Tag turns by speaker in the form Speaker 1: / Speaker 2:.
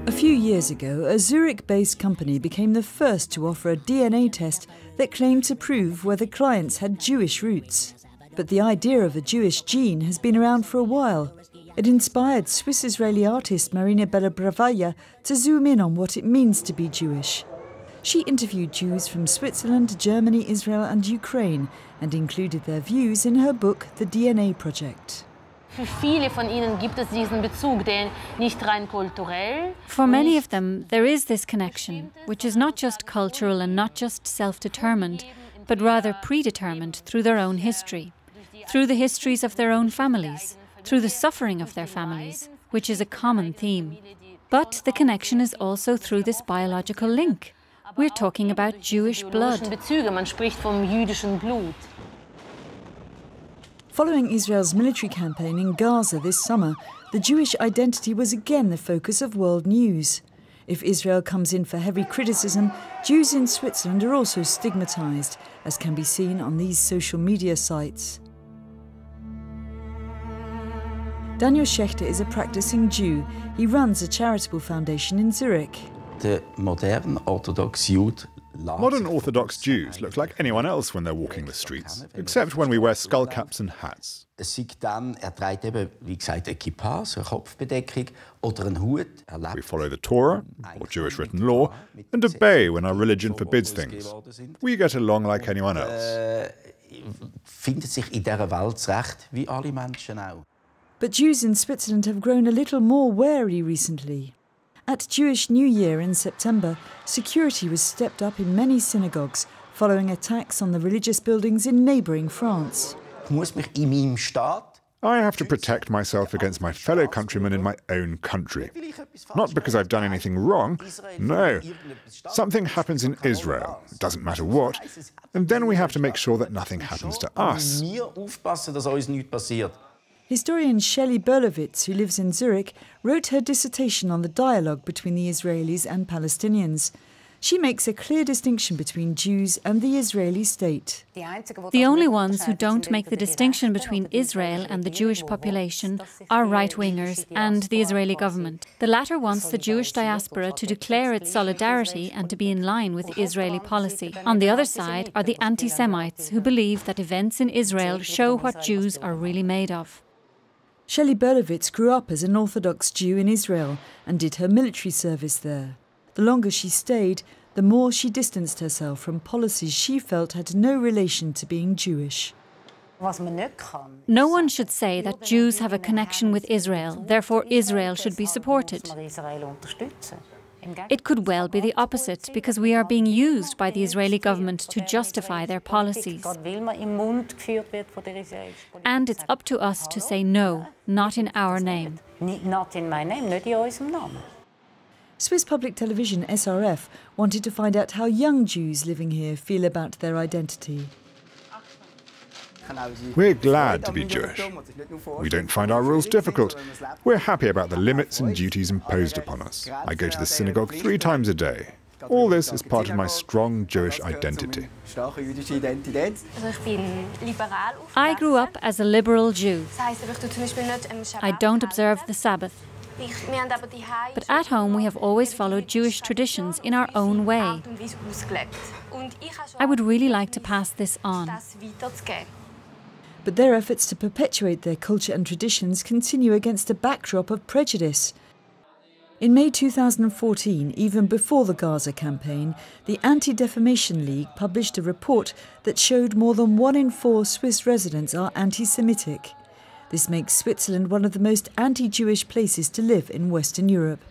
Speaker 1: A few years ago, a Zurich-based company became the first to offer a DNA test that claimed to prove whether clients had Jewish roots. But the idea of a Jewish gene has been around for a while. It inspired Swiss-Israeli artist Marina Bella-Bravaglia to zoom in on what it means to be Jewish. She interviewed Jews from Switzerland, Germany, Israel and Ukraine and included their views in her book, The DNA Project.
Speaker 2: For many of them, there is this connection, which is not just cultural and not just self-determined, but rather predetermined through their own history, through the histories of their own families, through the suffering of their families, which is a common theme. But the connection is also through this biological link. We're talking about Jewish blood.
Speaker 1: Following Israel's military campaign in Gaza this summer, the Jewish identity was again the focus of world news. If Israel comes in for heavy criticism, Jews in Switzerland are also stigmatised, as can be seen on these social media sites. Daniel Schechter is a practicing Jew. He runs a charitable foundation in Zurich.
Speaker 3: Modern Orthodox Jews look like anyone else when they're walking the streets, except when we wear skullcaps and hats. We follow the Torah, or Jewish written law, and obey when our religion forbids things. We get along like anyone else.
Speaker 1: But Jews in Switzerland have grown a little more wary recently. At Jewish New Year in September, security was stepped up in many synagogues following attacks on the religious buildings in neighbouring France.
Speaker 3: I have to protect myself against my fellow countrymen in my own country. Not because I've done anything wrong, no. Something happens in Israel, it doesn't matter what, and then we have to make sure that nothing happens to us.
Speaker 1: Historian Shelley Berlowitz, who lives in Zurich, wrote her dissertation on the dialogue between the Israelis and Palestinians. She makes a clear distinction between Jews and the Israeli state.
Speaker 2: The only ones who don't make the distinction between Israel and the Jewish population are right-wingers and the Israeli government. The latter wants the Jewish diaspora to declare its solidarity and to be in line with Israeli policy. On the other side are the anti-Semites who believe that events in Israel show what Jews are really made of.
Speaker 1: Shelley Berlowitz grew up as an Orthodox Jew in Israel and did her military service there. The longer she stayed, the more she distanced herself from policies she felt had no relation to being Jewish.
Speaker 2: No one should say that Jews have a connection with Israel, therefore Israel should be supported. It could well be the opposite, because we are being used by the Israeli government to justify their policies. And it's up to us to say no, not in our name.
Speaker 1: Swiss Public Television SRF wanted to find out how young Jews living here feel about their identity.
Speaker 3: We're glad to be Jewish. We don't find our rules difficult. We're happy about the limits and duties imposed upon us. I go to the synagogue 3 times a day. All this is part of my strong Jewish identity.
Speaker 2: I grew up as a liberal Jew. I don't observe the Sabbath. But at home we have always followed Jewish traditions in our own way. I would really like to pass this on.
Speaker 1: But their efforts to perpetuate their culture and traditions continue against a backdrop of prejudice. In May 2014, even before the Gaza campaign, the Anti-Defamation League published a report that showed more than 1 in 4 Swiss residents are anti-Semitic. This makes Switzerland one of the most anti-Jewish places to live in Western Europe.